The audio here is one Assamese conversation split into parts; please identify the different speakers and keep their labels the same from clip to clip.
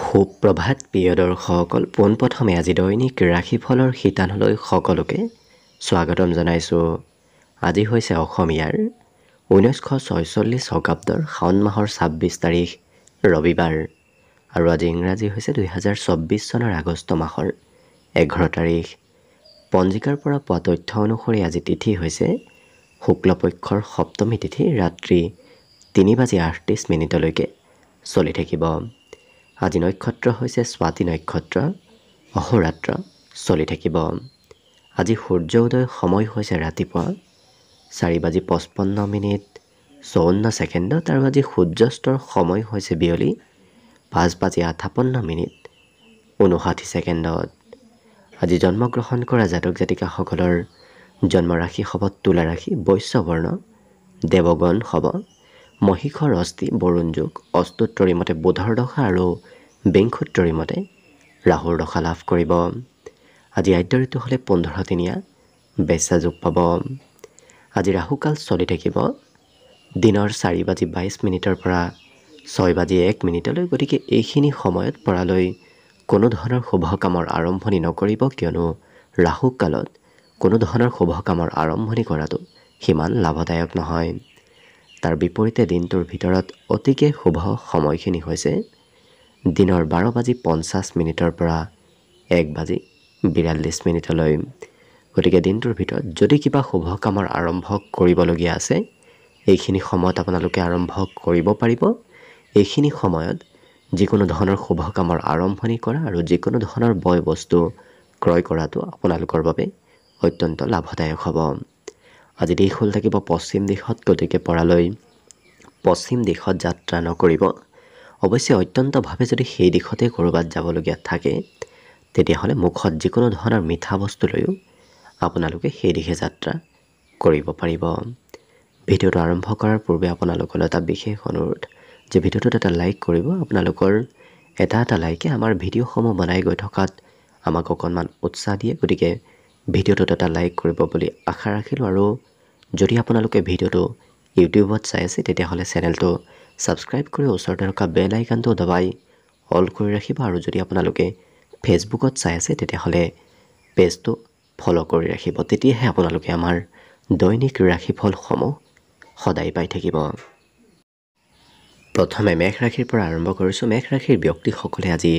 Speaker 1: সুপ্ৰভাত প্ৰিয় দৰ্শকসকল, পোনপ্ৰথমে আজি দৈনিক ৰাশিফলৰ শিতানলৈ সকলোকে স্বাগতম জনাইছোঁ। আজি হৈছে অসমীয়াৰ 1946 শকাব্দৰ শাওণ মাহৰ 26 তাৰিখ ৰবিবাৰ আৰু আজি ইংৰাজী হৈছে 2024 চনৰ আগষ্ট মাহৰ 11 তাৰিখ। পঞ্জিকাৰ পৰা পোৱা তথ্য অনুসৰি আজি তিথি হৈছে শুক্লপক্ষৰ সপ্তমী তিথি, ৰাত্ৰি 3:38 চলি থাকিব। আজি নক্ষত্ৰ হৈছে স্বাতি নক্ষত্ৰ, অহোৰাত্ৰ চলি থাকিব। আজি সূৰ্য উদয় সময় হৈছে ৰাতিপুৱা 4:55:54 আৰু আজি সূৰ্যাস্তৰ সময় হৈছে বিয়লি 5:58:59। আজি জন্মগ্ৰহণ কৰা জাতক জাতিকাসকলৰ জন্ম ৰাশি হ'ব তুলা ৰাশি, বৈশ্য বৰ্ণ, দেৱগণ হ'ব, মহিষৰ অস্থি, বৰুণ যোগ, অস্তোত্তৰী মতে বুধৰ দশা আৰু বিংশোত্তৰী মতে ৰাহুৰ দশা লাভ কৰিব। আজি আদ্য ঋতু হ'লে 15 দিনীয়া বেচা যোগ পাব। আজি ৰাহুকাল চলি থাকিব দিনৰ 4:22 পৰা 6:01। গতিকে এইখিনি সময়ত পৰালৈ কোনো ধৰণৰ শুভ কামৰ আৰম্ভণি নকৰিব, কিয়নো ৰাহুকালত কোনো ধৰণৰ শুভ কামৰ আৰম্ভণি কৰাটো সিমান লাভদায়ক নহয়। তাৰ বিপৰীতে দিনটোৰ ভিতৰত অতিকে শুভ সময়খিনি হৈছে দিনৰ 12:50 পৰা 1:42। গতিকে দিনটোৰ ভিতৰত যদি কিবা শুভ কামৰ আৰম্ভ কৰিবলগীয়া আছে, এইখিনি সময়ত আপোনালোকে আৰম্ভ কৰিব পাৰিব। এইখিনি সময়ত যিকোনো ধৰণৰ শুভ কামৰ আৰম্ভণি কৰা আৰু যিকোনো ধৰণৰ বয় বস্তু ক্ৰয় কৰাটো আপোনালোকৰ বাবে অত্যন্ত লাভদায়ক হ'ব। আজি দিশ হ'ল থাকিব পশ্চিম দিশত, গতিকে পৰালৈ পশ্চিম দিশত যাত্ৰা নকৰিব। অৱশ্যে অত্যন্তভাৱে যদি সেই দিশতে ক'ৰবাত যাবলগীয়া থাকে, তেতিয়াহ'লে মুখত যিকোনো ধৰণৰ মিঠা বস্তু লৈও আপোনালোকে সেই দিশে যাত্ৰা কৰিব পাৰিব। ভিডিঅ'টো আৰম্ভ কৰাৰ পূৰ্বে আপোনালোকলৈ এটা বিশেষ অনুৰোধ যে ভিডিঅ'টোত এটা লাইক কৰিব। আপোনালোকৰ এটা লাইকে আমাৰ ভিডিঅ'সমূহ বনাই গৈ থকাত আমাক অকণমান উৎসাহ দিয়ে। গতিকে ভিডিঅ'টোত এটা লাইক কৰিব বুলি আশা ৰাখিলোঁ। আৰু যদি আপোনালোকে ভিডিঅ'টো ইউটিউবত চাই আছে, তেতিয়াহ'লে চেনেলটো ছাবস্ক্ৰাইব কৰি ওচৰতে থকা বেল আইকনটো দবাই অল কৰি ৰাখিব। আৰু যদি আপোনালোকে ফেচবুকত চাই আছে, তেতিয়াহ'লে পেজটো ফ'ল' কৰি ৰাখিব। তেতিয়াহে আপোনালোকে আমাৰ দৈনিক ৰাশিফলসমূহ সদায় পাই থাকিব। প্ৰথমে মেষ ৰাশিৰ পৰা আৰম্ভ কৰিছোঁ। মেষ ৰাশিৰ ব্যক্তিসকলে আজি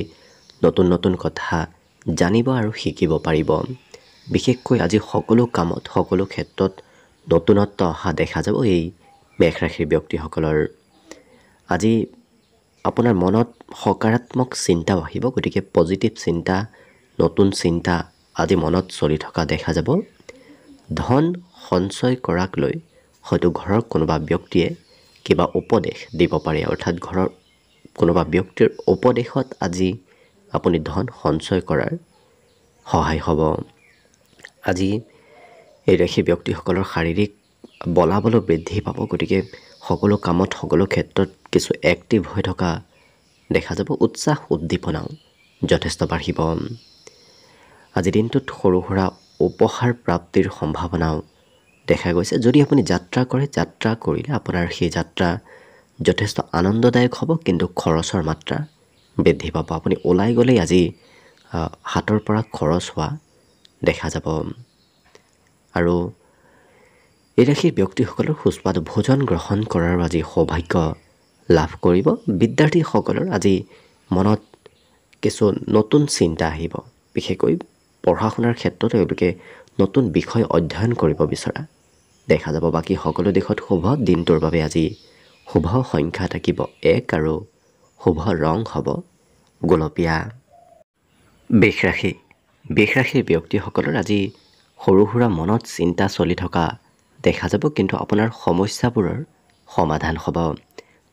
Speaker 1: নতুন নতুন কথা জানিব আৰু শিকিব পাৰিব। বিশেষকৈ আজি সকলো কামত, সকলো ক্ষেত্ৰত নতুনত্ব অহা দেখা যাব এই মেষ ৰাশিৰ ব্যক্তিসকলৰ। আজি আপোনাৰ মনত সকাৰাত্মক চিন্তাও আহিব, গতিকে পজিটিভ চিন্তা, নতুন চিন্তা আজি মনত চলি থকা দেখা যাব। ধন সঞ্চয় কৰাক লৈ হয়তো ঘৰৰ কোনোবা ব্যক্তিয়ে কিবা উপদেশ দিব পাৰে, অৰ্থাৎ ঘৰৰ কোনোবা ব্যক্তিৰ উপদেশত আজি আপুনি ধন সঞ্চয় কৰাৰ সহায় হ'ব। আজি এই ৰাশি ব্যক্তিসকলৰ শাৰীৰিক বলাবলো বৃদ্ধি পাব, গতিকে সকলো কামত, সকলো ক্ষেত্ৰত কিছু এক্টিভ হৈ থকা দেখা যাব। উৎসাহ উদ্দীপনাও যথেষ্ট বাঢ়িব। আজি দিনটোত সৰু সুৰা উপহাৰ প্ৰাপ্তিৰ সম্ভাৱনাও দেখা গৈছে। যদি আপুনি যাত্ৰা কৰে, যাত্ৰা কৰিলে আপোনাৰ সেই যাত্ৰা যথেষ্ট আনন্দদায়ক হ'ব, কিন্তু খৰচৰ মাত্ৰা বৃদ্ধি পাব। আপুনি ওলাই গ'লেই আজি হাতৰ পৰা খৰচ হোৱা দেখা যাব। আৰু এই ৰাশিৰ ব্যক্তিসকলৰ সুস্বাদু ভোজন গ্ৰহণ কৰাৰ আজি সৌভাগ্য লাভ কৰিব। বিদ্যাৰ্থীসকলৰ আজি মনত কিছু নতুন চিন্তা আহিব, বিশেষকৈ পঢ়া শুনাৰ ক্ষেত্ৰত তেওঁলোকে নতুন বিষয় অধ্যয়ন কৰিব বিচৰা দেখা যাব। বাকী সকলো দিশত শুভ। দিনটোৰ বাবে আজি শুভ সংখ্যা থাকিব 1 আৰু শুভ ৰং হ'ব গোলপীয়া। বৃষ ৰাশিৰ ব্যক্তিসকলৰ আজি সৰু সুৰা মনত চিন্তা চলি থকা দেখা যাব, কিন্তু আপোনাৰ সমস্যাবোৰৰ সমাধান হ'ব।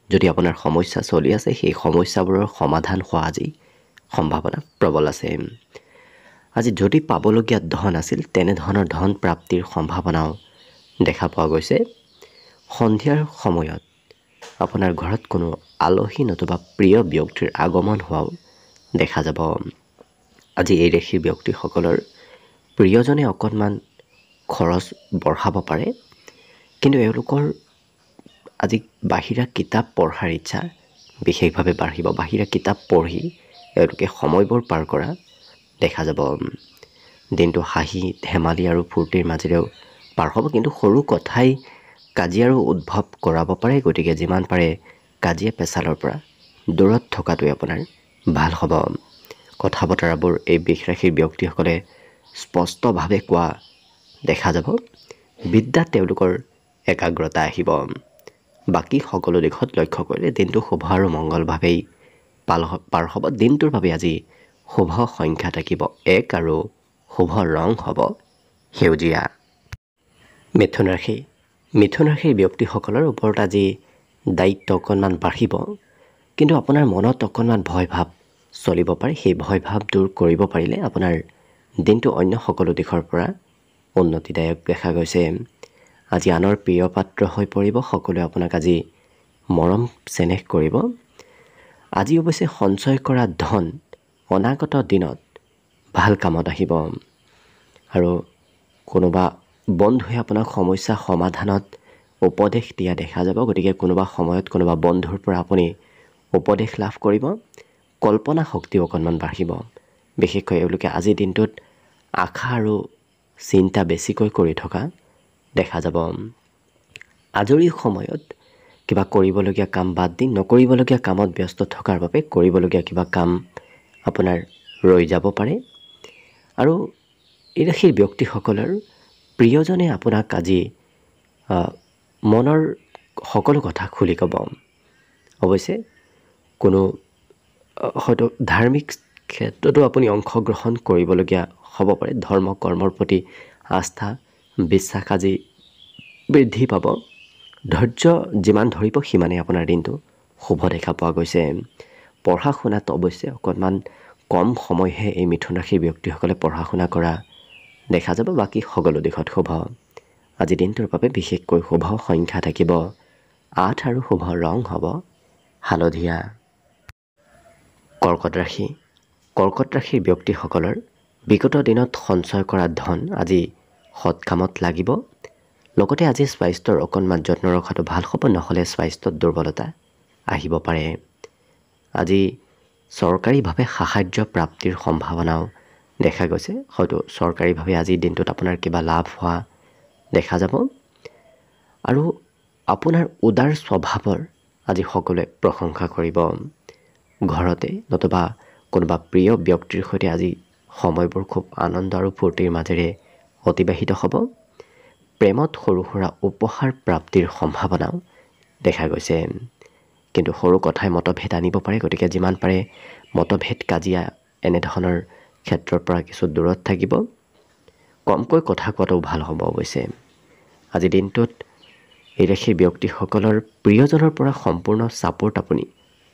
Speaker 1: যদি আপোনাৰ সমস্যা চলি আছে, সেই সমস্যাবোৰৰ সমাধান হোৱা আজি সম্ভাৱনা প্ৰবল আছে। আজি যদি পাবলগীয়া ধন আছিল, তেনেধৰণৰ ধন প্ৰাপ্তিৰ সম্ভাৱনাও দেখা পোৱা গৈছে। সন্ধিয়াৰ সময়ত আপোনাৰ ঘৰত কোনো আলহী নতুবা প্ৰিয় ব্যক্তিৰ আগমন হোৱাও দেখা যাব। আজি এই ৰাশিৰ ব্যক্তিসকলৰ প্ৰিয়জনে অকণমান খৰচ বঢ়াব পাৰে, কিন্তু এওঁলোকৰ আজি বাহিৰা কিতাপ পঢ়াৰ ইচ্ছা বিশেষভাৱে বাঢ়িব। বাহিৰা কিতাপ পঢ়ি এওঁলোকে সময়বোৰ পাৰ কৰা দেখা যাব। দিনটো হাঁহি ধেমালি আৰু ফূৰ্তিৰ মাজেৰেও পাৰ হ'ব, কিন্তু সৰু কথাই কাজিয়াৰো উদ্ভৱ কৰাব পাৰে। গতিকে যিমান পাৰে কাজিয়া পেচালৰ পৰা দূৰত থকাটোৱে আপোনাৰ ভাল হ'ব। কথা বতৰাবোৰ এই বৃষ ৰাশিৰ ব্যক্তিসকলে স্পষ্টভাৱে কোৱা দেখা যাব। বিদ্যাত তেওঁলোকৰ একাগ্ৰতা আহিব। বাকী সকলো দিশত লক্ষ্য কৰিলে দিনটো শুভ আৰু মংগলভাৱেই পাৰ হ'ব। দিনটোৰ বাবে আজি শুভ সংখ্যা থাকিব 1 আৰু শুভ ৰং হ'ব সেউজীয়া। মিথুন ৰাশি। মিথুন ৰাশিৰ ব্যক্তিসকলৰ ওপৰত আজি দায়িত্ব অকণমান বাঢ়িব, কিন্তু আপোনাৰ মনত অকণমান ভয় ভাৱ চলিব পাৰে। সেই ভয় ভাৱ দূৰ কৰিব পাৰিলে আপোনাৰ দিনটো অন্য সকলো দিশৰ পৰা উন্নতিদায়ক দেখা গৈছে। আজি আনৰ প্ৰিয় পাত্ৰ হৈ পৰিব। সকলোৱে আপোনাক আজি মৰম চেনেহ কৰিব। আজি অৱশ্যে সঞ্চয় কৰা ধন অনাগত দিনত ভাল কামত আহিব, আৰু কোনোবা বন্ধুৱে আপোনাক সমস্যা সমাধানত উপদেশ দিয়া দেখা যাব। গতিকে কোনোবা সময়ত কোনোবা বন্ধুৰ পৰা আপুনি উপদেশ লাভ কৰিব। কল্পনা শক্তিও অকণমান বাঢ়িব। বিশেষকৈ এওঁলোকে আজিৰ দিনটোত আশা আৰু চিন্তা বেছিকৈ কৰি থকা দেখা যাব। আজৰি সময়ত কিবা কৰিবলগীয়া কাম বাদ দি নকৰিবলগীয়া কামত ব্যস্ত থকাৰ বাবে কৰিবলগীয়া কিবা কাম আপোনাৰ ৰৈ যাব পাৰে। আৰু এই ৰাশিৰ ব্যক্তিসকলৰ প্ৰিয়জনে আপোনাক আজি মনৰ সকলো কথা খুলি ক'ব। অৱশ্যে কোনো হয়তো ধাৰ্মিক ক্ষেত্ৰতো আপুনি অংশগ্ৰহণ কৰিবলগীয়া হ'ব পাৰে। ধৰ্ম কৰ্মৰ প্ৰতি আস্থা বিশ্বাস আজি বৃদ্ধি পাব। ধৈৰ্য যিমান ধৰিব সিমানেই আপোনাৰ দিনটো শুভ দেখা পোৱা গৈছে। পঢ়া শুনাত অৱশ্যে অকণমান কম সময়হে এই মিথুন ৰাশিৰ ব্যক্তিসকলে পঢ়া শুনা কৰা দেখা যাব। বাকী সকলো দিশত শুভ। আজি দিনটোৰ বাবে বিশেষকৈ শুভ সংখ্যা থাকিব 8 আৰু শুভ ৰং হ'ব হালধীয়া। কৰ্কট ৰাশি। কৰ্কট ৰাশিৰ ব্যক্তিসকলৰ বিগত দিনত সঞ্চয় কৰা ধন আজি সৎ কামত লাগিব। লগতে আজি স্বাস্থ্যৰ অকণমান যত্ন ৰখাটো ভাল হ'ব, নহ'লে স্বাস্থ্যত দুৰ্বলতা আহিব পাৰে। আজি চৰকাৰীভাৱে সাহায্য প্ৰাপ্তিৰ সম্ভাৱনাও দেখা গৈছে। হয়তো চৰকাৰীভাৱে আজিৰ দিনটোত আপোনাৰ কিবা লাভ হোৱা দেখা যাব। আৰু আপোনাৰ উদাৰ স্বভাৱৰ আজি সকলোৱে প্ৰশংসা কৰিব। ঘৰতে নতুবা কোনোবা প্ৰিয় ব্যক্তিৰ সৈতে আজি সময়বোৰ খুব আনন্দ আৰু ফূৰ্তিৰ মাজেৰে অতিবাহিত হ'ব। প্ৰেমত সৰু সুৰা উপহাৰ প্ৰাপ্তিৰ সম্ভাৱনাও দেখা গৈছে, কিন্তু সৰু কথাই মতভেদ আনিব পাৰে। গতিকে যিমান পাৰে মতভেদ কাজিয়া এনেধৰণৰ ক্ষেত্ৰৰ পৰা কিছু দূৰত থাকিব। কমকৈ কথা কোৱাটো ভাল হ'ব। অৱশ্যে আজিৰ দিনটোত এই ৰাশিৰ ব্যক্তিসকলৰ প্ৰিয়জনৰ পৰা সম্পূৰ্ণ ছাপোৰ্ট আপুনি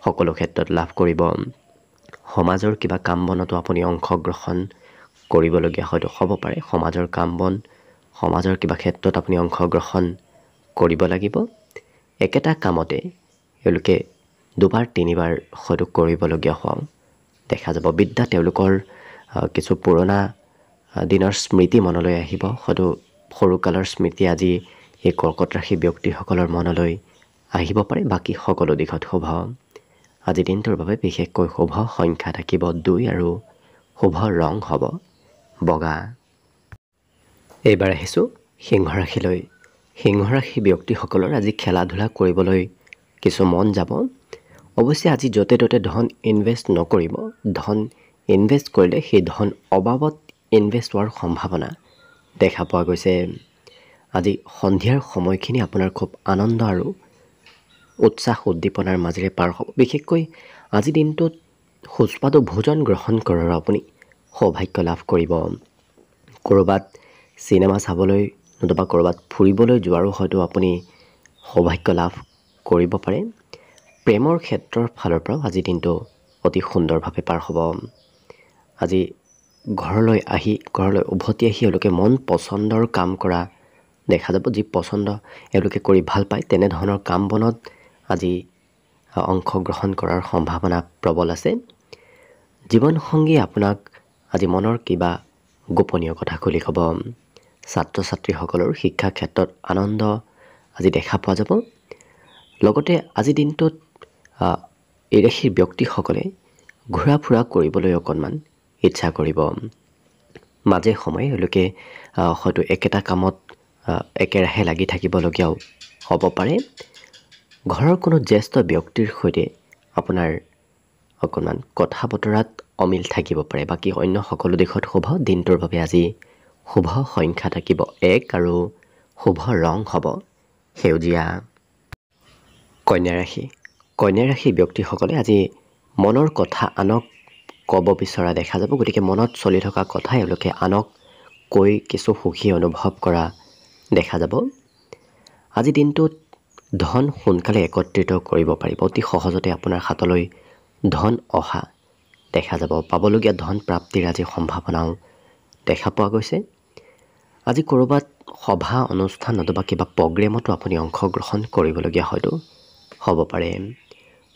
Speaker 1: সকলো ক্ষেত্ৰত লাভ কৰিব। সমাজৰ কিবা কাম বনতো আপুনি অংশগ্ৰহণ কৰিবলগীয়া হয়তো হ'ব পাৰে। সমাজৰ কাম বন সমাজৰ কিবা ক্ষেত্ৰত আপুনি অংশগ্ৰহণ কৰিব লাগিব। একেটা কামতে এওঁলোকে দুবাৰ তিনিবাৰ হয়তো কৰিবলগীয়া হোৱাও দেখা যাব। বিদ্যা তেওঁলোকৰ কিছু পুৰণা দিনৰ স্মৃতি মনলৈ আহিব। হয়তো সৰুকালৰ স্মৃতি আজি এই কৰ্কট ৰাশি ব্যক্তিসকলৰ মনলৈ আহিব পাৰে। বাকী সকলো দিশত শুভ। আজি দিনটোৰ বাবে বিশেষকৈ শুভ সংখ্যা থাকিব 2 আৰু শুভ ৰং হ'ব বগা। এইবাৰ আহিছোঁ সিংহ ৰাশিলৈ। সিংহ ৰাশি ব্যক্তিসকলৰ আজি খেলা ধূলা কৰিবলৈ কিছু মন যাব। অৱশ্যে আজি য'তে ত'তে ধন ইনভেষ্ট নকৰিব। ধন ইনভেষ্ট কৰিলে সেই ধন অবাবত ইনভেষ্ট হোৱাৰ সম্ভাৱনা দেখা পোৱা গৈছে। আজি সন্ধিয়াৰ সময়খিনি আপোনাৰ খুব আনন্দ আৰু উৎসাহ উদ্দীপনাৰ মাজেৰে পাৰ হ'ব। বিশেষকৈ আজি দিনটোত সুস্বাদু ভোজন গ্ৰহণ কৰাৰ আপুনি সৌভাগ্য লাভ কৰিব। ক'ৰবাত চিনেমা চাবলৈ নতুবা ক'ৰবাত ফুৰিবলৈ যোৱাৰো হয়তো আপুনি সৌভাগ্য লাভ কৰিব পাৰে। প্ৰেমৰ ক্ষেত্ৰৰ ফালৰ পৰাও আজি দিনটো অতি সুন্দৰভাৱে পাৰ হ'ব। আজি ঘৰলৈ উভতি আহি এওঁলোকে মন পচন্দৰ কাম কৰা দেখা যাব। যি পচন্দ এওঁলোকে কৰি ভাল পায় তেনেধৰণৰ কাম বনত আজি অংশগ্ৰহণ কৰাৰ সম্ভাৱনা প্ৰবল আছে। জীৱনসংগী আপোনাক আজি মনৰ কিবা গোপনীয় কথা খুলি ক'ব। ছাত্ৰ ছাত্ৰীসকলৰ শিক্ষা ক্ষেত্ৰত আনন্দ আজি দেখা পোৱা যাব। লগতে আজিৰ দিনটোত এই ৰাশিৰ ব্যক্তিসকলে ঘূৰা ফুৰা কৰিবলৈ অকণমান ইচ্ছা কৰিব। মাজে সময়ে এওঁলোকে হয়তো একেটা কামত একেৰাহে লাগি থাকিবলগীয়াও হ'ব পাৰে। ঘৰৰ কোনো জ্যেষ্ঠ ব্যক্তিৰ সৈতে আপোনাৰ অকণমান কথা বতৰাত অমিল থাকিব পাৰে। বাকী অন্য সকলো দিশত শুভ। দিনটোৰ বাবে আজি শুভ সংখ্যা থাকিব 1 আৰু শুভ ৰং হ'ব সেউজীয়া। কন্যা ৰাশি। কন্যা ৰাশি ব্যক্তিসকলে আজি মনৰ কথা আনক ক'ব বিচৰা দেখা যাব। গতিকে মনত চলি থকা কথা এওঁলোকে আনক কৈ কিছু সুখী অনুভৱ কৰা দেখা যাব। আজি দিনটোত ধন সোনকালে একত্ৰিত কৰিব পাৰিব। অতি সহজতে আপোনাৰ হাতলৈ ধন অহা দেখা যাব। পাবলগীয়া ধন প্ৰাপ্তিৰ আজি সম্ভাৱনাও দেখা পোৱা গৈছে। আজি ক'ৰবাত সভা অনুষ্ঠান নতুবা কিবা প্ৰগ্ৰেমতো আপুনি অংশগ্ৰহণ কৰিবলগীয়া হয়তো হ'ব পাৰে।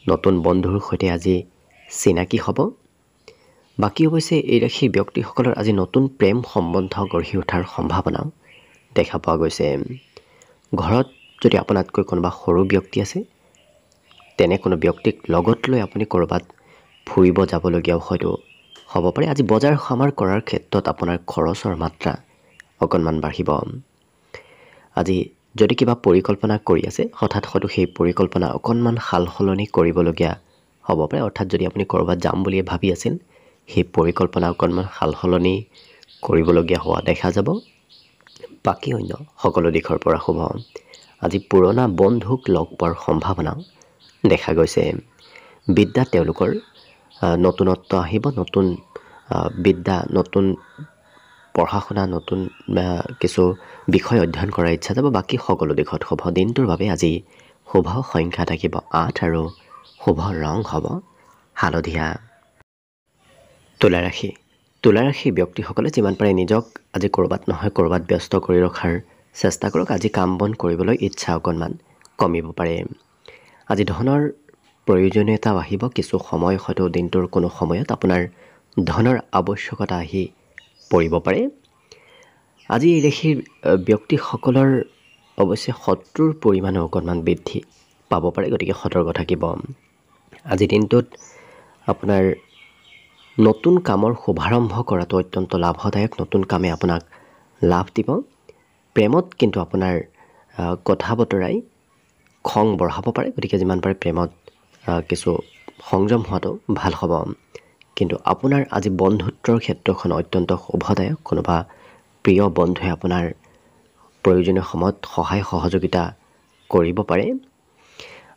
Speaker 1: নতুন বন্ধুৰ সৈতে আজি চিনাকি হ'ব। বাকী অৱশ্যে এই ৰাশিৰ ব্যক্তিসকলৰ আজি নতুন প্ৰেম সম্বন্ধ গঢ়ি উঠাৰ সম্ভাৱনাও দেখা পোৱা গৈছে। ঘৰত যদি আপোনাতকৈ কোনোবা সৰু ব্যক্তি আছে, তেনে কোনো ব্যক্তিক লগত লৈ আপুনি ক'ৰবাত ফুৰিব যাবলগীয়াও হয়তো হ'ব পাৰে। আজি বজাৰ সমাৰ কৰাৰ ক্ষেত্ৰত আপোনাৰ খৰচৰ মাত্ৰা অকণমান বাঢ়িব। আজি যদি কিবা পৰিকল্পনা কৰি আছে, হঠাৎ হয়তো সেই পৰিকল্পনা অকণমান সাল সলনি কৰিবলগীয়া হ'ব পাৰে। অৰ্থাৎ যদি আপুনি ক'ৰবাত যাম বুলিয়ে ভাবি আছিল, সেই পৰিকল্পনা অকণমান সাল সলনি কৰিবলগীয়া হোৱা দেখা যাব। বাকী অন্য সকলো দিশৰ পৰা শুভ। আজি পুৰণা বন্ধুক লগ পোৱাৰ সম্ভাৱনাও দেখা গৈছে। বিদ্যাত তেওঁলোকৰ নতুনত্ব আহিব। নতুন বিদ্যা, নতুন পঢ়া শুনা, নতুন কিছু বিষয় অধ্যয়ন কৰাৰ ইচ্ছা যাব। বাকী সকলো দিশত শুভ। দিনটোৰ বাবে আজি শুভ সংখ্যা থাকিব 8 আৰু শুভ ৰং হ'ব হালধীয়া। তুলা ৰাশি। তুলা ৰাশিৰ ব্যক্তিসকলে যিমান পাৰে নিজক আজি ক'ৰবাত নহয় ক'ৰবাত ব্যস্ত কৰি ৰখাৰ চেষ্টা কৰক। আজি কাম বন কৰিবলৈ ইচ্ছা অকণমান কমিব পাৰে। আজি ধনৰ প্ৰয়োজনীয়তাও আহিব। কিছু সময় হয়তো দিনটোৰ কোনো সময়ত আপোনাৰ ধনৰ আৱশ্যকতা আহি পৰিব পাৰে। আজি এই ৰাশিৰ ব্যক্তিসকলৰ অৱশ্যে শত্ৰুৰ পৰিমাণো অকণমান বৃদ্ধি পাব পাৰে। গতিকে সতৰ্ক থাকিব। আজি দিনটোত আপোনাৰ নতুন কামৰ শুভাৰম্ভ কৰাটো অত্যন্ত লাভদায়ক। নতুন কামে আপোনাক লাভ দিব। প্ৰেমত কিন্তু আপোনাৰ কথা বতৰাই খং বঢ়াব পাৰে। গতিকে যিমান পাৰে প্ৰেমত কিছু সংযম হোৱাটো ভাল হ'ব। কিন্তু আপোনাৰ আজি বন্ধুত্বৰ ক্ষেত্ৰখন অত্যন্ত শুভদায়ক। কোনোবা প্ৰিয় বন্ধুৱে আপোনাৰ প্ৰয়োজনীয় সময়ত সহায় সহযোগিতা কৰিব পাৰে।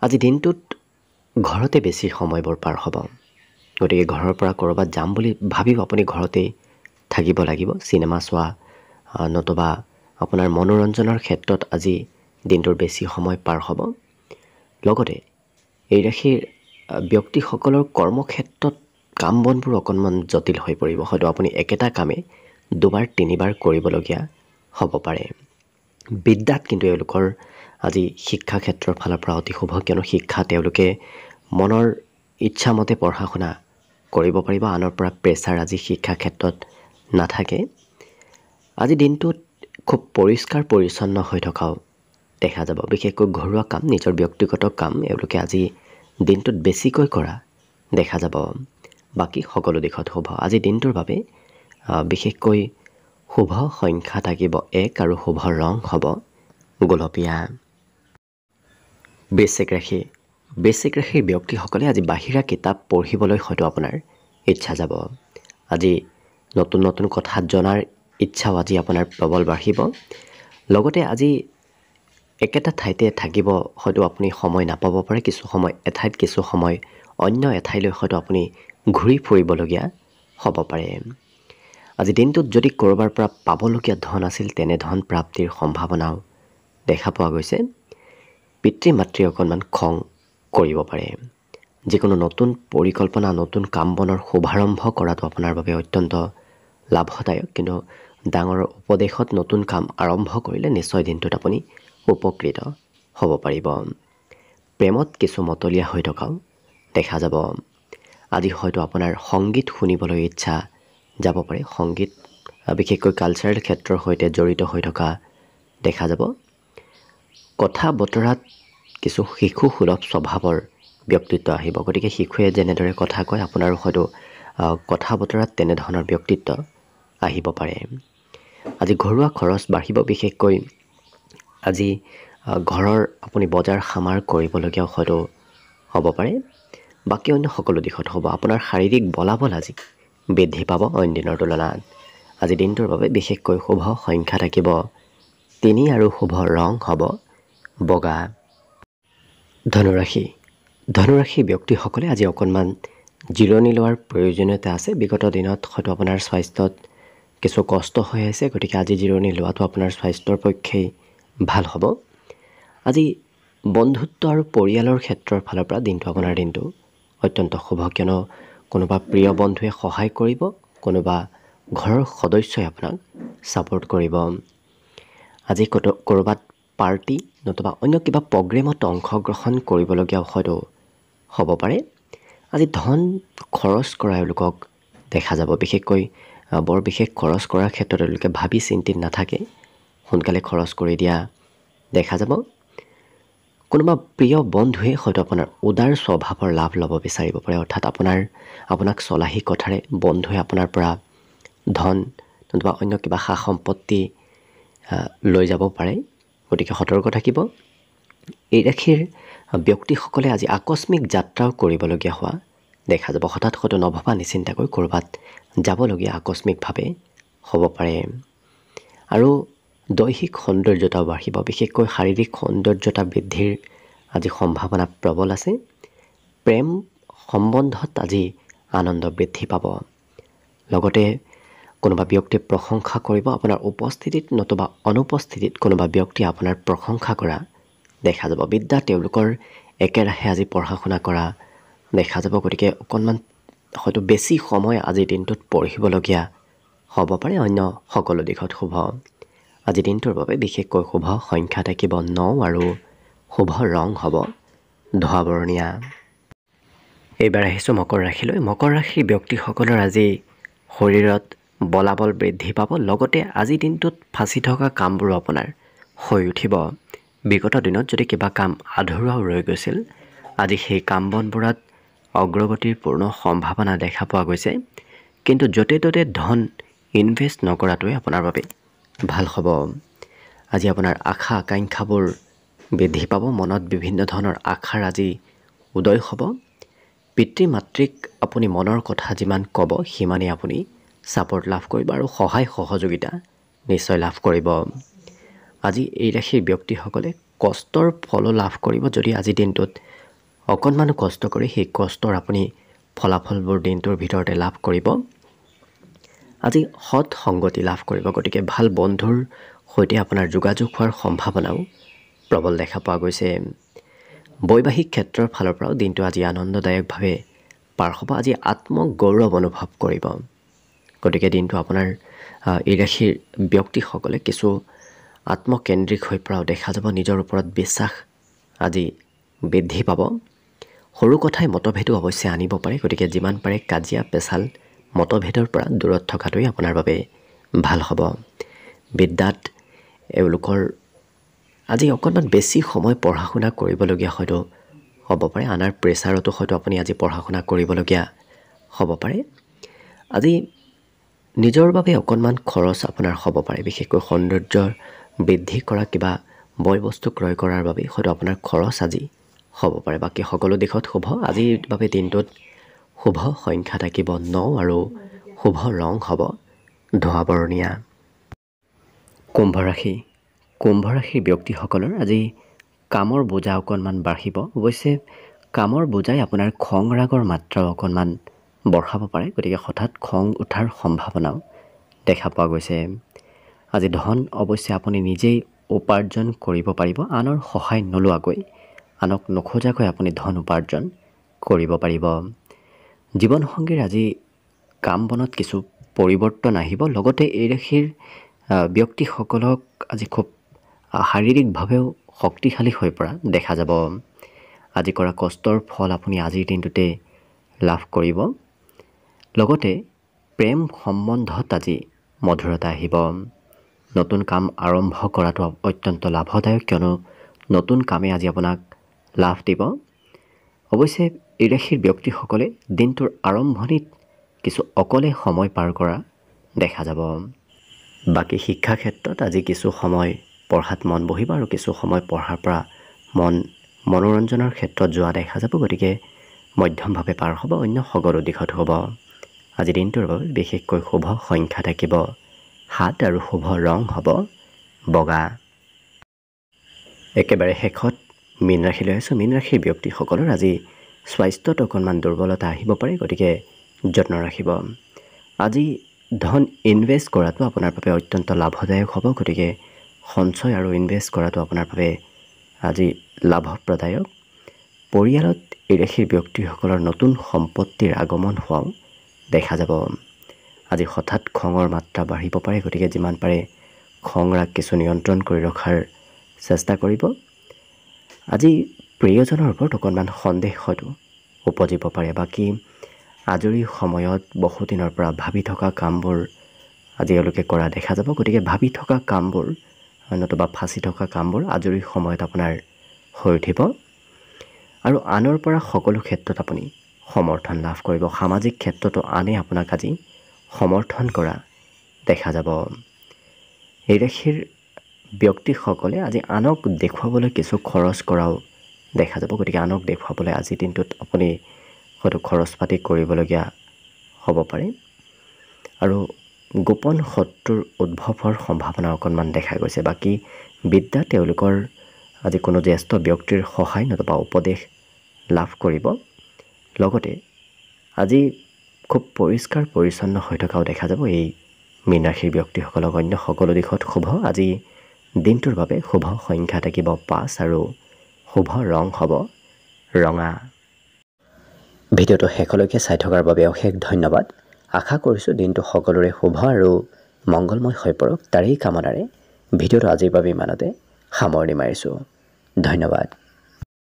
Speaker 1: আজি দিনটোত ঘৰতে বেছি সময়বোৰ পাৰ হ'ব। গতিকে ঘৰৰ পৰা ক'ৰবাত যাম বুলি ভাবিও আপুনি ঘৰতেই থাকিব লাগিব। চিনেমা চোৱা নতুবা আপোনাৰ মনোৰঞ্জনৰ ক্ষেত্ৰত আজি দিনটোৰ বেছি সময় পাৰ হ'ব। লগতে এই ৰাশিৰ ব্যক্তিসকলৰ কৰ্মক্ষেত্ৰত কাম বনবোৰ অকণমান জটিল হৈ পৰিব। হয়তো আপুনি একেটা কামে দুবাৰ তিনিবাৰ কৰিবলগীয়া হ'ব পাৰে। বিদ্যাত কিন্তু এওঁলোকৰ আজি শিক্ষা ক্ষেত্ৰৰ ফালৰ পৰা অতি শুভ। কিয়নো শিক্ষা তেওঁলোকে মনৰ ইচ্ছামতে পঢ়া শুনা কৰিব পাৰিব। আনৰ পৰা প্ৰেছাৰ আজি শিক্ষা ক্ষেত্ৰত নাথাকে। আজি দিনটোত খুব পৰিষ্কাৰ পৰিচ্ছন্ন হৈ থকাও দেখা যাব। বিশেষকৈ ঘৰুৱা কাম, নিজৰ ব্যক্তিগত কাম এওঁলোকে আজি দিনটোত বেছিকৈ কৰা দেখা যাব। বাকী সকলো দিশত শুভ। আজি দিনটোৰ বাবে বিশেষকৈ শুভ সংখ্যা থাকিব 1 আৰু শুভ ৰং হ'ব গোলপীয়া। বৃশ্চিক ৰাশি। বৃশ্চিক ৰাশিৰ ব্যক্তিসকলে আজি বাহিৰা কিতাপ পঢ়িবলৈ হয়তো আপোনাৰ ইচ্ছা যাব। আজি নতুন নতুন কথা জনাৰ ইচ্ছাও আজি আপোনাৰ প্ৰবল বাঢ়িব। লগতে আজি একেটা ঠাইতে থাকিব হয়তো আপুনি সময় নাপাব পাৰে। কিছু সময় এঠাইত, কিছু সময় অন্য এঠাইলৈ হয়তো আপুনি ঘূৰি ফুৰিবলগীয়া হ'ব পাৰে। আজি দিনটোত যদি ক'ৰবাৰ পৰা পাবলগীয়া ধন আছিল, তেনে ধন প্ৰাপ্তিৰ সম্ভাৱনাও দেখা পোৱা গৈছে। পিতৃ মাতৃয়ে অকণমান খং কৰিব পাৰে। যিকোনো নতুন পৰিকল্পনা, নতুন কাম বনৰ শুভাৰম্ভ কৰাটো আপোনাৰ বাবে অত্যন্ত লাভদায়ক। কিন্তু ডাঙৰৰ উপদেশত নতুন কাম আৰম্ভ কৰিলে নিশ্চয় দিনটোত আপুনি উপকৃত হ'ব পাৰিব। প্ৰেমত কিছু মতলীয়া হৈ থকাও দেখা যাব। আজি হয়তো আপোনাৰ সংগীত শুনিবলৈ ইচ্ছা যাব পাৰে। সংগীত বিশেষকৈ কালচাৰেল ক্ষেত্ৰৰ সৈতে জড়িত হৈ থকা দেখা যাব। কথা বতৰাত কিছু শিশু সুলভ স্বভাৱৰ ব্যক্তিত্ব আহিব। গতিকে শিশুৱে যেনেদৰে কথা কয় আপোনাৰো হয়তো কথা বতৰাত তেনেধৰণৰ ব্যক্তিত্ব আহিব পাৰে। আজি ঘৰুৱা খৰচ বাঢ়িব, বিশেষকৈ আজি ঘৰৰ আপুনি বজাৰ সমাৰ কৰিবলগীয়াও হয়তো হ'ব পাৰে। বাকী অন্য সকলো দিশত হ'ব। আপোনাৰ শাৰীৰিক বলাবল আজি বৃদ্ধি পাব অইন দিনৰ তুলনাত। আজি দিনটোৰ বাবে বিশেষকৈ শুভ সংখ্যা থাকিব 3 আৰু শুভ ৰং হ'ব বগা। ধনুৰাশি ব্যক্তিসকলে আজি অকণমান জিৰণি লোৱাৰ প্ৰয়োজনীয়তা আছে। বিগত দিনত হয়তো আপোনাৰ স্বাস্থ্যত কিছু কষ্ট হৈ আছে, গতিকে আজি জিৰণি লোৱাটো আপোনাৰ স্বাস্থ্যৰ পক্ষেই ভাল হ'ব। আজি বন্ধুত্ব আৰু পৰিয়ালৰ ক্ষেত্ৰৰ ফালৰ পৰা আপোনাৰ দিনটো অত্যন্ত শুভ, কিয়নো কোনোবা প্ৰিয় বন্ধুৱে সহায় কৰিব, কোনোবা ঘৰৰ সদস্যই আপোনাক ছাপোৰ্ট কৰিব। আজি ক'ৰবাত পাৰ্টি নতুবা অন্য কিবা প্ৰগ্ৰেমত অংশগ্ৰহণ কৰিবলগীয়া হয়তো হ'ব পাৰে। আজি ধন খৰচ কৰা এওঁলোকক দেখা যাব। বিশেষকৈ বৰ বিশেষ খৰচ কৰাৰ ক্ষেত্ৰত এওঁলোকে ভাবি চিন্তি নাথাকে, সোনকালে খৰচ কৰি দিয়া দেখা যাব। কোনোবা প্ৰিয় বন্ধুৱে হয়তো আপোনাৰ উদাৰ স্বভাৱৰ লাভ ল'ব বিচাৰিব পাৰে, অৰ্থাৎ আপোনাক চলাহী কথাৰে বন্ধুৱে আপোনাৰ পৰা ধন নতুবা অন্য কিবা সা সম্পত্তি লৈ যাব পাৰে। গতিকে সতৰ্ক থাকিব। এই ৰাশিৰ ব্যক্তিসকলে আজি আকস্মিক যাত্ৰাও কৰিবলগীয়া হোৱা দেখা যাব। হঠাৎ হয়তো নভবা নিচিন্তাকৈ ক'ৰবাত যাবলগীয়া আকস্মিকভাৱে হ'ব পাৰে। আৰু দৈহিক সৌন্দৰ্যতাও বাঢ়িব, বিশেষকৈ শাৰীৰিক সৌন্দৰ্যতা বৃদ্ধিৰ আজি সম্ভাৱনা প্ৰবল আছে। প্ৰেম সম্বন্ধত আজি আনন্দ বৃদ্ধি পাব। লগতে কোনোবা ব্যক্তিয়ে প্ৰশংসা কৰিব আপোনাৰ উপস্থিতিত নতুবা অনুপস্থিতিত, কোনোবা ব্যক্তিয়ে আপোনাৰ প্ৰশংসা কৰা দেখা যাব। বিদ্যাত তেওঁলোকৰ একেৰাহে আজি পঢ়া শুনা কৰা দেখা যাব। গতিকে অকণমান হয়তো বেছি সময় আজিৰ দিনটোত পঢ়িবলগীয়া হ'ব পাৰে। অন্য সকলো দিশত শুভ। আজি দিনটোৰ বাবে বিশেষকৈ শুভ সংখ্যা থাকিব 9 আৰু শুভ ৰং হ'ব ধোঁৱা বৰণীয়া। এইবাৰ আহিছোঁ মকৰ ৰাশিলৈ। মকৰ ৰাশিৰ ব্যক্তিসকলৰ আজি শৰীৰত বলাবল বৃদ্ধি পাব। লগতে আজিৰ দিনটোত ফাঁচি থকা কামবোৰো আপোনাৰ হৈ উঠিব। বিগত দিনত যদি কিবা কাম আধৰুৱাও ৰৈ গৈছিল, আজি সেই কাম বনবোৰত অগ্ৰগতিৰ পূৰ্ণ সম্ভাৱনা দেখা পোৱা গৈছে। কিন্তু য'তে ত'তে ধন ইনভেষ্ট নকৰাটোৱে আপোনাৰ বাবে ভাল হ'ব। আজি আপোনাৰ আশা আকাংক্ষাবোৰ বৃদ্ধি পাব। মনত বিভিন্ন ধৰণৰ আশাৰ আজি উদয় হ'ব। পিতৃ মাতৃক আপুনি মনৰ কথা যিমান ক'ব, সিমানেই আপুনি ছাপোৰ্ট লাভ কৰিব আৰু সহায় সহযোগিতা নিশ্চয় লাভ কৰিব। আজি এই ৰাশিৰ ব্যক্তিসকলে কষ্টৰ ফলো লাভ কৰিব। যদি আজিৰ দিনটোত অকণমানো কষ্ট কৰি সেই কষ্টৰ আপুনি ফলাফলবোৰ দিনটোৰ ভিতৰতে লাভ কৰিব। আজি সৎ সংগতি লাভ কৰিব। গতিকে ভাল বন্ধুৰ সৈতে আপোনাৰ যোগাযোগ হোৱাৰ সম্ভাৱনাও প্ৰবল দেখা পোৱা গৈছে। বৈবাহিক ক্ষেত্ৰৰ ফালৰ পৰাও দিনটো আজি আনন্দদায়কভাৱে পাৰ হ'ব। আজি আত্মগৌৰৱ অনুভৱ কৰিব। গতিকে দিনটো আপোনাৰ এই ৰাশিৰ ব্যক্তিসকলে কিছু আত্মকেন্দ্ৰিক হৈ পৰাও দেখা যাব। নিজৰ ওপৰত বিশ্বাস আজি বৃদ্ধি পাব। সৰু কথাই মতভেদো অৱশ্যে আনিব পাৰে। গতিকে যিমান পাৰে কাজিয়া পেচাল মতভেদৰ পৰা দূৰত থকাটোৱেই আপোনাৰ বাবে ভাল হ'ব। বিদ্যাত এওঁলোকৰ আজি অকণমান বেছি সময় পঢ়া শুনা কৰিবলগীয়া হয়তো হ'ব পাৰে। আনাৰ প্ৰেছাৰতো হয়তো আপুনি আজি পঢ়া শুনা কৰিবলগীয়া হ'ব পাৰে। আজি নিজৰ বাবে অকণমান খৰচ আপোনাৰ হ'ব পাৰে। বিশেষকৈ সৌন্দৰ্য বৃদ্ধি কৰা কিবা বয় বস্তু ক্ৰয় কৰাৰ বাবে হয়তো আপোনাৰ খৰচ আজি হ'ব পাৰে। বাকী সকলো দিশত শুভ। আজিৰ বাবে দিনটোত শুভ সংখ্যা থাকিব 9 আৰু শুভ ৰং হ'ব ধোঁৱা বৰণীয়া। কুম্ভ ৰাশিৰ ব্যক্তিসকলৰ আজি কামৰ বোজা অকণমান বাঢ়িব। অৱশ্যে কামৰ বোজাই আপোনাৰ খং ৰাগৰ মাত্ৰাও অকণমান বঢ়াব পাৰে। গতিকে হঠাৎ খং উঠাৰ সম্ভাৱনাও দেখা পোৱা গৈছে। আজি ধন অৱশ্যে আপুনি নিজেই উপাৰ্জন কৰিব পাৰিব। আনৰ সহায় নোলোৱাকৈ, আনক নোখোজাকৈ আপুনি ধন উপাৰ্জন কৰিব পাৰিব। জীৱনসংগীৰ আজি কাম বনত কিছু পৰিৱৰ্তন আহিব। লগতে এই ৰাশিৰ ব্যক্তিসকলক আজি খুব শাৰীৰিকভাৱেও শক্তিশালী হৈ পৰা দেখা যাব। আজি কৰা কষ্টৰ ফল আপুনি আজিৰ দিনটোতে লাভ কৰিব। লগতে প্ৰেম সম্বন্ধত আজি মধুৰতা আহিব। নতুন কাম আৰম্ভ কৰাটো অত্যন্ত লাভদায়ক, কিয়নো নতুন কামে আজি আপোনাক লাভ দিব। অৱশ্যে এই ৰাশিৰ ব্যক্তিসকলে দিনটোৰ আৰম্ভণিত কিছু অকলে সময় পাৰ কৰা দেখা যাব। বাকী শিক্ষা ক্ষেত্ৰত আজি কিছু সময় পঢ়াত মন বহিব আৰু কিছু সময় পঢ়াৰ পৰা মনোৰঞ্জনৰ ক্ষেত্ৰত যোৱা দেখা যাব। গতিকে মধ্যমভাৱে পাৰ হ'ব, অন্য সকলো দিশত হ'ব। আজি দিনটোৰ বাবে বিশেষকৈ শুভ সংখ্যা থাকিব 7 আৰু শুভ ৰং হ'ব বগা। একেবাৰে শেষত মীন ৰাশিলৈ আছোঁ। মীন ৰাশিৰ ব্যক্তিসকলৰ আজি স্বাস্থ্যত অকণমান দুৰ্বলতা আহিব পাৰে, গতিকে যত্ন ৰাখিব। আজি ধন ইনভেষ্ট কৰাটো আপোনাৰ বাবে অত্যন্ত লাভদায়ক হ'ব, গতিকে সঞ্চয় আৰু ইনভেষ্ট কৰাটো আপোনাৰ বাবে আজি লাভপ্ৰদায়ক। পৰিয়ালত এই ৰাশিৰ ব্যক্তিসকলৰ নতুন সম্পত্তিৰ আগমন হোৱাও দেখা যাব। আজি হঠাৎ খঙৰ মাত্ৰা বাঢ়িব পাৰে, গতিকে যিমান পাৰে খং ৰাগ কিছু নিয়ন্ত্ৰণ কৰি ৰখাৰ চেষ্টা কৰিব। আজি প্ৰিয়জনৰ ওপৰত অকণমান সন্দেহ হয়তো উপজিব পাৰে। বাকী আজৰি সময়ত বহুদিনৰ পৰা ভাবি থকা কামবোৰ আজি এওঁলোকে কৰা দেখা যাব। গতিকে ভাবি থকা কামবোৰ নতুবা ফাঁচি থকা কামবোৰ আজৰি সময়ত আপোনাৰ হৈ উঠিব আৰু আনৰ পৰা সকলো ক্ষেত্ৰত আপুনি সমৰ্থন লাভ কৰিব। সামাজিক ক্ষেত্ৰতো আনে আপোনাক আজি সমৰ্থন কৰা দেখা যাব। এই ৰাশিৰ ব্যক্তিসকলে আজি আনক দেখুৱাবলৈ কিছু খৰচ কৰাও দেখা যাব। গতিকে আনক দেখুৱাবলৈ আজিৰ দিনটোত আপুনি হয়তো খৰচ পাতি কৰিবলগীয়া হ'ব পাৰে আৰু গোপন শত্ৰুৰ উদ্ভৱৰ সম্ভাৱনা অকণমান দেখা গৈছে। বাকী বিদ্যা তেওঁলোকৰ আজি কোনো জ্যেষ্ঠ ব্যক্তিৰ সহায় নতুবা উপদেশ লাভ কৰিব। লগতে আজি খুব পৰিষ্কাৰ পৰিচ্ছন্ন হৈ থকাও দেখা যাব এই মীন ৰাশিৰ ব্যক্তিসকলক। অন্য সকলো দিশত শুভ। আজি দিনটোৰ বাবে শুভ সংখ্যা থাকিব 5 আৰু শুভ ৰং হ'ব ৰঙা। ভিডিঅ'টো শেষলৈকে চাই থকাৰ বাবে অশেষ ধন্যবাদ। আশা কৰিছোঁ দিনটো সকলোৰে শুভ আৰু মংগলময় হৈ পৰক, তাৰেই কামনাৰে ভিডিঅ'টো আজিৰ বাবে ইমানতে সামৰণি মাৰিছোঁ। ধন্যবাদ।